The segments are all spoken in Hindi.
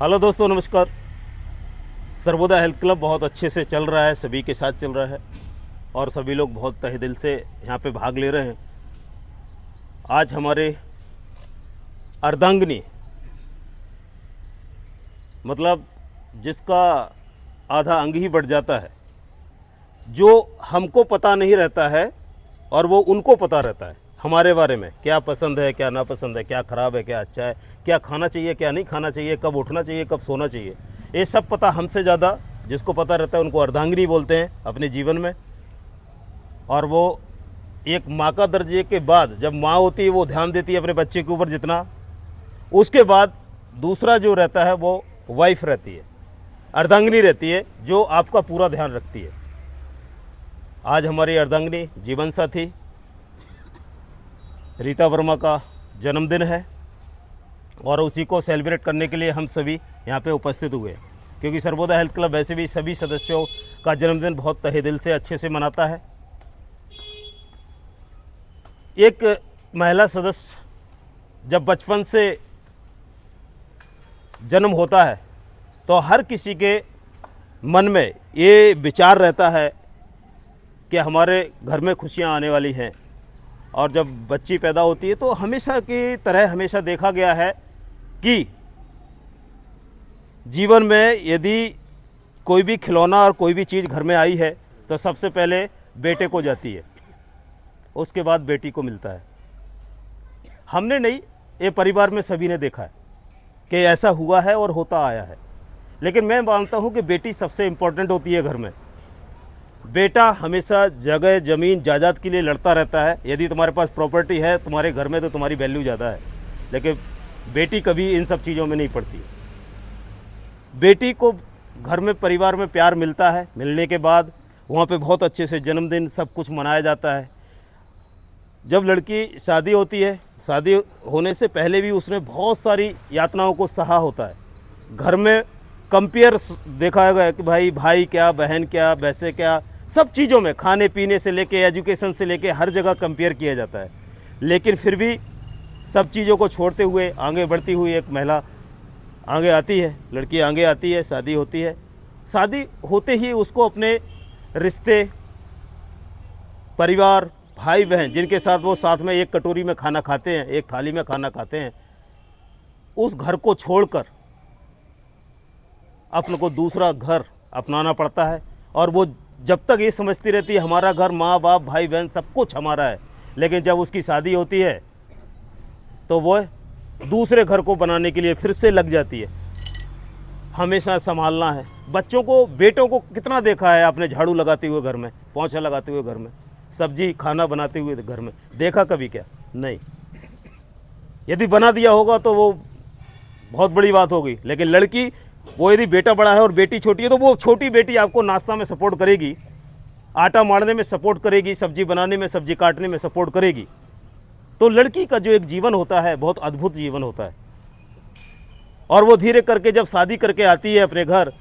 हेलो दोस्तों, नमस्कार। सर्वोदय हेल्थ क्लब बहुत अच्छे से चल रहा है, सभी के साथ चल रहा है और सभी लोग बहुत तहे दिल से यहाँ पे भाग ले रहे हैं। आज हमारे अर्धांगिनी, मतलब जिसका आधा अंग ही बढ़ जाता है, जो हमको पता नहीं रहता है और वो उनको पता रहता है हमारे बारे में, क्या पसंद है, क्या नापसंद है, क्या ख़राब है, क्या अच्छा है, क्या खाना चाहिए, क्या नहीं खाना चाहिए, कब उठना चाहिए, कब सोना चाहिए, ये सब पता हमसे ज़्यादा जिसको पता रहता है उनको अर्धांगिनी बोलते हैं अपने जीवन में। और वो एक माँ का दर्जे के बाद, जब माँ होती है वो ध्यान देती है अपने बच्चे के ऊपर जितना, उसके बाद दूसरा जो रहता है वो वाइफ रहती है, अर्धांगिनी रहती है, जो आपका पूरा ध्यान रखती है। आज हमारी अर्धांगिनी जीवन साथी रीता वर्मा का जन्मदिन है और उसी को सेलिब्रेट करने के लिए हम सभी यहाँ पे उपस्थित हुए, क्योंकि सर्वोदय हेल्थ क्लब वैसे भी सभी सदस्यों का जन्मदिन बहुत तहे दिल से अच्छे से मनाता है। एक महिला सदस्य जब बचपन से जन्म होता है तो हर किसी के मन में ये विचार रहता है कि हमारे घर में खुशियाँ आने वाली हैं। और जब बच्ची पैदा होती है तो हमेशा की तरह हमेशा देखा गया है कि जीवन में यदि कोई भी खिलौना और कोई भी चीज़ घर में आई है तो सबसे पहले बेटे को जाती है, उसके बाद बेटी को मिलता है। हमने नहीं, ये परिवार में सभी ने देखा है कि ऐसा हुआ है और होता आया है। लेकिन मैं मानता हूँ कि बेटी सबसे इम्पोर्टेंट होती है घर में। बेटा हमेशा जगह ज़मीन जायदाद के लिए लड़ता रहता है। यदि तुम्हारे पास प्रॉपर्टी है तुम्हारे घर में तो तुम्हारी वैल्यू ज़्यादा है, लेकिन बेटी कभी इन सब चीज़ों में नहीं पड़ती। बेटी को घर में परिवार में प्यार मिलता है, मिलने के बाद वहाँ पे बहुत अच्छे से जन्मदिन सब कुछ मनाया जाता है। जब लड़की शादी होती है, शादी होने से पहले भी उसने बहुत सारी यातनाओं को सहा होता है। घर में कंपेयर देखा गया कि भाई क्या, बहन क्या, वैसे क्या, सब चीज़ों में, खाने पीने से लेके एजुकेशन से लेके हर जगह कंपेयर किया जाता है। लेकिन फिर भी सब चीज़ों को छोड़ते हुए आगे बढ़ती हुई एक महिला आगे आती है, लड़की आगे आती है, शादी होती है। शादी होते ही उसको अपने रिश्ते, परिवार, भाई बहन जिनके साथ वो साथ में एक कटोरी में खाना खाते हैं, एक थाली में खाना खाते हैं, उस घर को छोड़कर अपने को दूसरा घर अपनाना पड़ता है। और वो जब तक ये समझती रहती है हमारा घर, माँ बाप, भाई बहन सब कुछ हमारा है, लेकिन जब उसकी शादी होती है तो वो दूसरे घर को बनाने के लिए फिर से लग जाती है। हमेशा संभालना है बच्चों को। बेटों को कितना देखा है आपने, झाड़ू लगाते हुए घर में, पोंछा लगाते हुए घर में, सब्जी खाना बनाते हुए घर में, देखा कभी क्या? नहीं। यदि बना दिया होगा तो वो बहुत बड़ी बात होगी। लेकिन लड़की, वो यदि बेटा बड़ा है और बेटी छोटी है तो वो छोटी बेटी आपको नाश्ता में सपोर्ट करेगी, आटा मारने में सपोर्ट करेगी, सब्जी बनाने में, सब्जी काटने में सपोर्ट करेगी। तो लड़की का जो एक जीवन होता है बहुत अद्भुत जीवन होता है। और वो धीरे करके जब शादी करके आती है अपने घर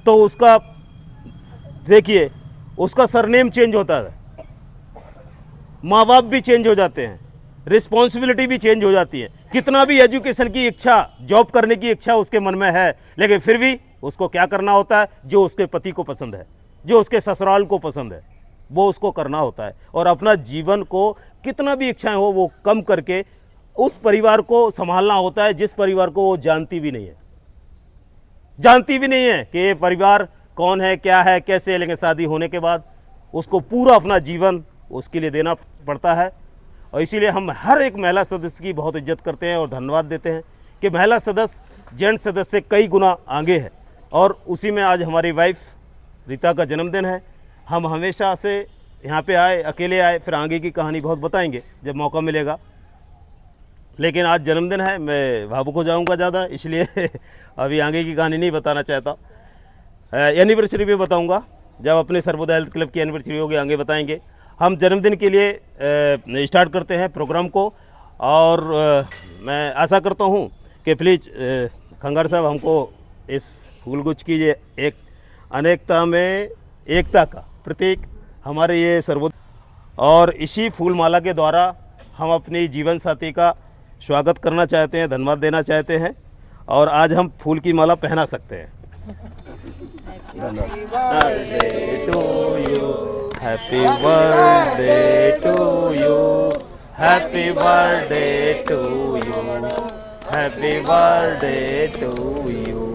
तो उसका देखिए, उसका सरनेम चेंज होता है, माँ बाप भी चेंज हो जाते हैं, रिस्पॉन्सिबिलिटी भी चेंज हो जाती है। कितना भी एजुकेशन की इच्छा, जॉब करने की इच्छा उसके मन में है, लेकिन फिर भी उसको क्या करना होता है? जो उसके पति को पसंद है, जो उसके ससुराल को पसंद है, वो उसको करना होता है। और अपना जीवन को कितना भी इच्छाएं हो वो कम करके उस परिवार को संभालना होता है जिस परिवार को वो जानती भी नहीं है। जानती भी नहीं है कि ये परिवार कौन है, क्या है, कैसे है। लेकिन शादी होने के बाद उसको पूरा अपना जीवन उसके लिए देना पड़ता है। और इसीलिए हम हर एक महिला सदस्य की बहुत इज्जत करते हैं और धन्यवाद देते हैं कि महिला सदस्य जेंट्स सदस्य से कई गुना आगे है। और उसी में आज हमारी वाइफ रीता का जन्मदिन है। हम हमेशा से यहाँ पे आए, अकेले आए, फिर आगे की कहानी बहुत बताएंगे जब मौका मिलेगा। लेकिन आज जन्मदिन है, मैं भावुक हो जाऊँगा ज़्यादा, इसलिए अभी आगे की कहानी नहीं बताना चाहता। एनिवर्सरी भी बताऊँगा, जब अपने सर्वोदय हेल्थ क्लब की एनिवर्सरी होगी आगे बताएंगे। हम जन्मदिन के लिए स्टार्ट करते हैं प्रोग्राम को। और मैं आशा करता हूँ कि प्लीज़ खंगार साहब हमको इस फूलगुच्छ की ये एक अनेकता में एकता का प्रतीक हमारे ये सर्वोदय, और इसी फूलमाला के द्वारा हम अपनी जीवन साथी का स्वागत करना चाहते हैं, धन्यवाद देना चाहते हैं। और आज हम फूल की माला पहना सकते हैं। Happy birthday to you, happy birthday to you, happy birthday to you.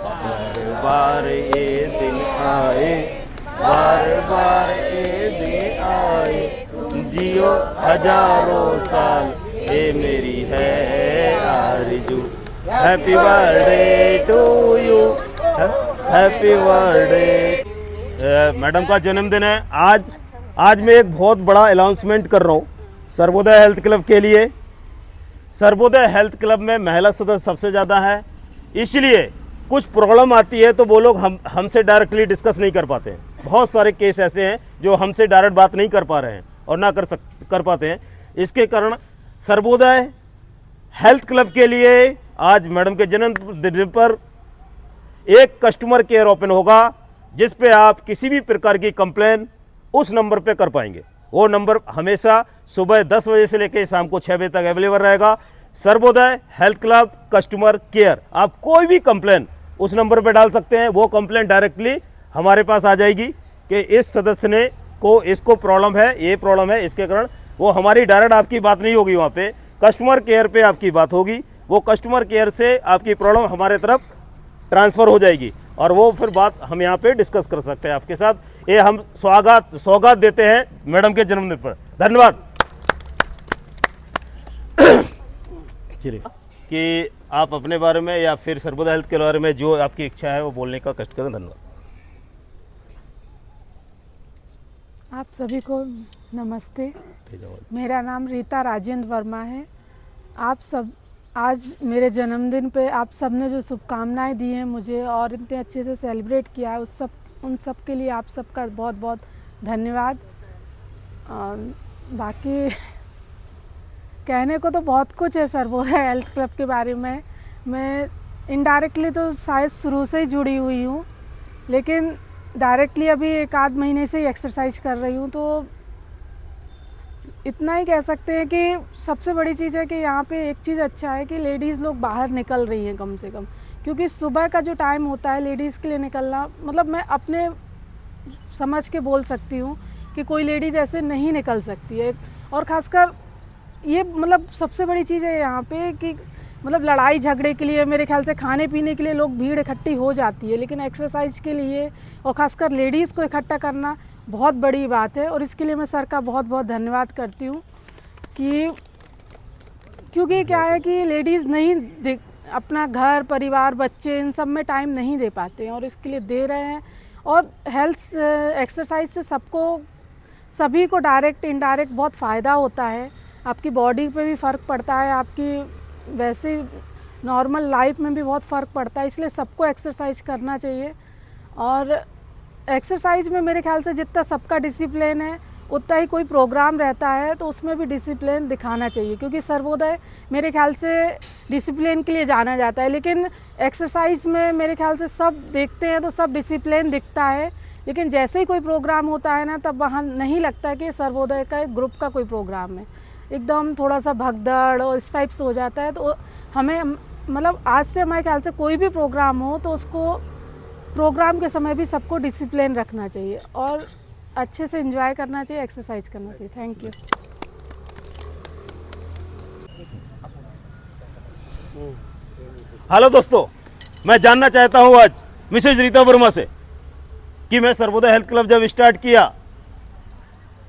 बार बार ये दिन आए, बार बार ये दिन आए, जियो हजारों साल, ये मेरी है आरज़ू। Happy birthday to you, happy birthday. Madam का जन्मदिन है आज मैं एक बहुत बड़ा अनाउंसमेंट कर रहा हूँ सर्वोदय हेल्थ क्लब के लिए। सर्वोदय हेल्थ क्लब में महिला सदस्य सबसे ज़्यादा है, इसलिए कुछ प्रॉब्लम आती है तो वो लोग हमसे डायरेक्टली डिस्कस नहीं कर पाते हैं। बहुत सारे केस ऐसे हैं जो हमसे डायरेक्ट बात नहीं कर पा रहे हैं और ना कर पाते हैं। इसके कारण सर्वोदय हेल्थ क्लब के लिए आज मैडम के जन्मदिन पर एक कस्टमर केयर ओपन होगा, जिस पे आप किसी भी प्रकार की कंप्लेन उस नंबर पे कर पाएंगे। वो नंबर हमेशा सुबह 10 बजे से लेकर शाम को 6 बजे तक अवेलेबल रहेगा। Sarvodaya health club customer care, आप कोई भी कंप्लेन उस नंबर पे डाल सकते हैं। वो कंप्लेन डायरेक्टली हमारे पास आ जाएगी कि इस सदस्य ने को इसको प्रॉब्लम है, ये प्रॉब्लम है, इसके कारण वो हमारी डायरेक्ट आपकी बात नहीं होगी, वहाँ पे कस्टमर केयर पे आपकी बात होगी। वो कस्टमर केयर से आपकी प्रॉब्लम हमारे तरफ ट्रांसफ़र हो जाएगी और वो फिर बात हम यहाँ पे डिस्कस कर सकते हैं आपके साथ। ये हम सौगात देते हैं मैडम के जन्मदिन पर। धन्यवाद। चलिए कि आप अपने बारे में या फिर सर्वोदय हेल्थ के बारे में जो आपकी इच्छा है वो बोलने का कष्ट करें। धन्यवाद। आप सभी को नमस्ते। मेरा नाम रीता राजेंद्र वर्मा है। आप सब आज मेरे जन्मदिन पे आप सब ने जो शुभकामनाएं दी हैं मुझे और इतने अच्छे से सेलिब्रेट किया है उन सब के लिए आप सबका बहुत बहुत धन्यवाद। बाकी कहने को तो बहुत कुछ है सर्वोदय हेल्थ क्लब के बारे में। मैं इनडायरेक्टली तो शायद शुरू से ही जुड़ी हुई हूँ, लेकिन डायरेक्टली अभी 1 आध महीने से ही एक्सरसाइज कर रही हूँ। तो इतना ही कह सकते हैं कि सबसे बड़ी चीज़ है कि यहाँ पे एक चीज़ अच्छा है कि लेडीज़ लोग बाहर निकल रही हैं कम से कम, क्योंकि सुबह का जो टाइम होता है लेडीज़ के लिए निकलना, मतलब मैं अपने समझ के बोल सकती हूँ कि कोई लेडीज़ ऐसे नहीं निकल सकती है। और ख़ासकर ये मतलब सबसे बड़ी चीज़ है यहाँ पे कि मतलब लड़ाई झगड़े के लिए मेरे ख्याल से खाने पीने के लिए लोग भीड़ इकट्ठी हो जाती है, लेकिन एक्सरसाइज के लिए और ख़ासकर लेडीज़ को इकट्ठा करना बहुत बड़ी बात है। और इसके लिए मैं सर का बहुत बहुत धन्यवाद करती हूँ कि क्योंकि क्या है कि लेडीज़ नहीं अपना घर परिवार बच्चे इन सब में टाइम नहीं दे पाते हैं और इसके लिए दे रहे हैं। और हेल्थ एक्सरसाइज से सभी को डायरेक्ट इनडायरेक्ट बहुत फ़ायदा होता है। आपकी बॉडी पे भी फ़र्क पड़ता है, आपकी वैसे नॉर्मल लाइफ में भी बहुत फ़र्क पड़ता है, इसलिए सबको एक्सरसाइज करना चाहिए। और एक्सरसाइज में मेरे ख्याल से जितना सबका डिसिप्लिन है उतना ही कोई प्रोग्राम रहता है तो उसमें भी डिसिप्लिन दिखाना चाहिए, क्योंकि सर्वोदय मेरे ख्याल से डिसिप्लिन के लिए जाना जाता है। लेकिन एक्सरसाइज में मेरे ख्याल से सब देखते हैं तो सब डिसिप्लिन दिखता है, लेकिन जैसे ही कोई प्रोग्राम होता है ना तब वहाँ नहीं लगता कि सर्वोदय का एक ग्रुप का कोई प्रोग्राम है, एकदम थोड़ा सा भगदड़ और इस टाइप से हो जाता है। तो हमें मतलब आज से हमारे ख्याल से कोई भी प्रोग्राम हो तो उसको प्रोग्राम के समय भी सबको डिसिप्लिन रखना चाहिए और अच्छे से एंजॉय करना चाहिए, एक्सरसाइज करना चाहिए। Thank you. हेलो दोस्तों, मैं जानना चाहता हूँ आज मिसेज रीता वर्मा से कि मैं सर्वोदय हेल्थ क्लब जब स्टार्ट किया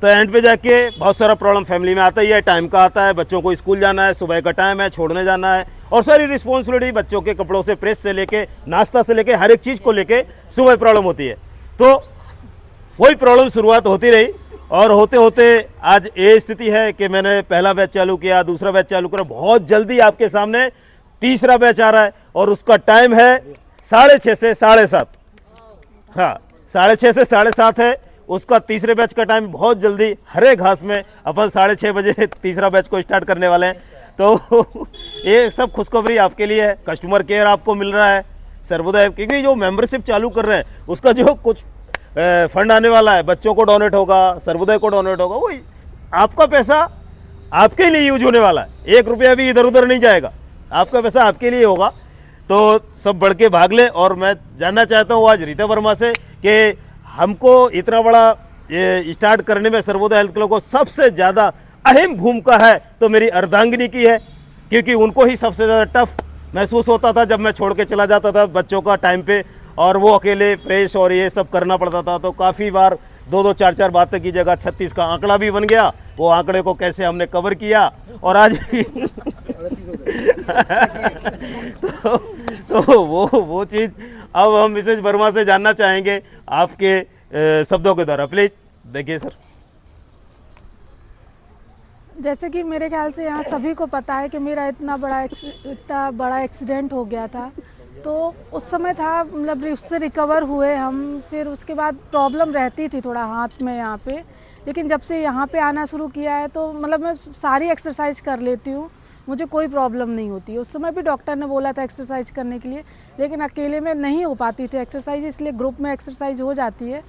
तो एंड पे जाके बहुत सारा प्रॉब्लम फैमिली में आता ही है। टाइम का आता है, बच्चों को स्कूल जाना है, सुबह का टाइम है, छोड़ने जाना है और सारी रिस्पॉन्सिबिलिटी बच्चों के कपड़ों से प्रेस से लेके नाश्ता से लेके हर एक चीज़ को लेके सुबह प्रॉब्लम होती है। तो वही प्रॉब्लम शुरुआत होती रही और होते होते आज ये स्थिति है कि मैंने पहला बैच चालू किया, दूसरा बैच चालू करा, बहुत जल्दी आपके सामने तीसरा बैच आ रहा है और उसका टाइम है 6:30 से 7:30। हाँ, 6:30 से 7:30 है उसका। तीसरे बैच का टाइम बहुत जल्दी हरे घास में अपन 6:30 बजे तीसरा बैच को स्टार्ट करने वाले हैं। तो ये सब खुशखबरी आपके लिए है। कस्टमर केयर आपको मिल रहा है सर्वोदय, क्योंकि जो मेंबरशिप चालू कर रहे हैं उसका जो कुछ फंड आने वाला है, बच्चों को डोनेट होगा, सर्वोदय को डोनेट होगा, वही आपका पैसा आपके लिए यूज होने वाला है। 1 रुपया भी इधर उधर नहीं जाएगा, आपका पैसा आपके लिए होगा। तो सब बढ़ के भाग ले। और मैं जानना चाहता हूँ आज रीता वर्मा से कि हमको इतना बड़ा ये स्टार्ट करने में सर्वोदय हेल्थ क्लब को सबसे ज़्यादा अहम भूमिका है तो मेरी अर्धांगिनी की है, क्योंकि उनको ही सबसे ज़्यादा टफ महसूस होता था जब मैं छोड़ के चला जाता था बच्चों का टाइम पे, और वो अकेले फ्रेश और ये सब करना पड़ता था। तो काफ़ी बार 2-2 4-4 बातें की जगह 36 का आंकड़ा भी बन गया। वो आंकड़े को कैसे हमने कवर किया और आज तो वो चीज़ अब हम मिसेज वर्मा से जानना चाहेंगे आपके शब्दों के द्वारा। प्लीज देखिए सर। जैसे कि मेरे ख्याल से यहाँ सभी को पता है कि मेरा इतना बड़ा एक्सीडेंट हो गया था। तो उस समय था, मतलब उससे रिकवर हुए हम, फिर उसके बाद प्रॉब्लम रहती थी थोड़ा हाथ में यहाँ पे, लेकिन जब से यहाँ पे आना शुरू किया है तो मतलब मैं सारी एक्सरसाइज कर लेती हूँ, मुझे कोई प्रॉब्लम नहीं होती है। उस समय भी डॉक्टर ने बोला था एक्सरसाइज करने के लिए, लेकिन अकेले में नहीं हो पाती थी एक्सरसाइज, इसलिए ग्रुप में एक्सरसाइज हो जाती है।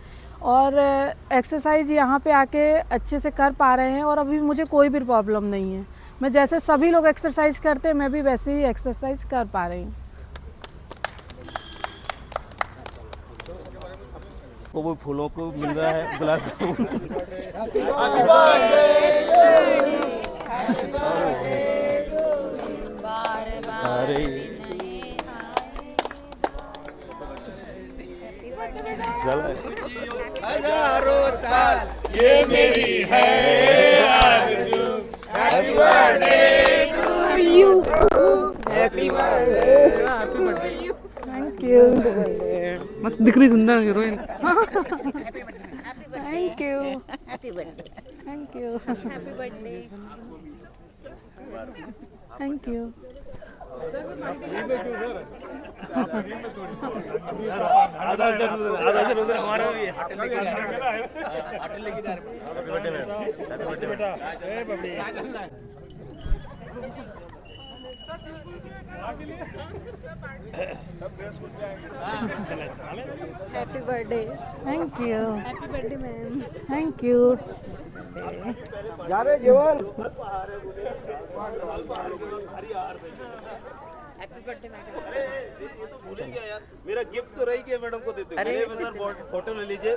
और एक्सरसाइज यहाँ पे आके अच्छे से कर पा रहे हैं और अभी मुझे कोई भी प्रॉब्लम नहीं है। मैं जैसे सभी लोग एक्सरसाइज करते हैं मैं भी वैसे ही एक्सरसाइज कर पा रही हूँ। वो फूलों को मिल रहा है गुलाब। हजारों साल ये मेरी है आरज़ू। Happy birthday to you, happy birthday to you. Thank you. मत दिख रही सुंदर heroine. Thank you. Happy birthday, thank you. Happy birthday. Thank you. आधा से उधर हमारा भी होटल लेके जा रहे happy birthday. Thank you. Happy birthday ma'am. Thank you. जा रहे जीवन। Happy birthday madam. यार मेरा गिफ्ट तो रही कि मैडम को देते। अरे सर फोटो ले लीजिए।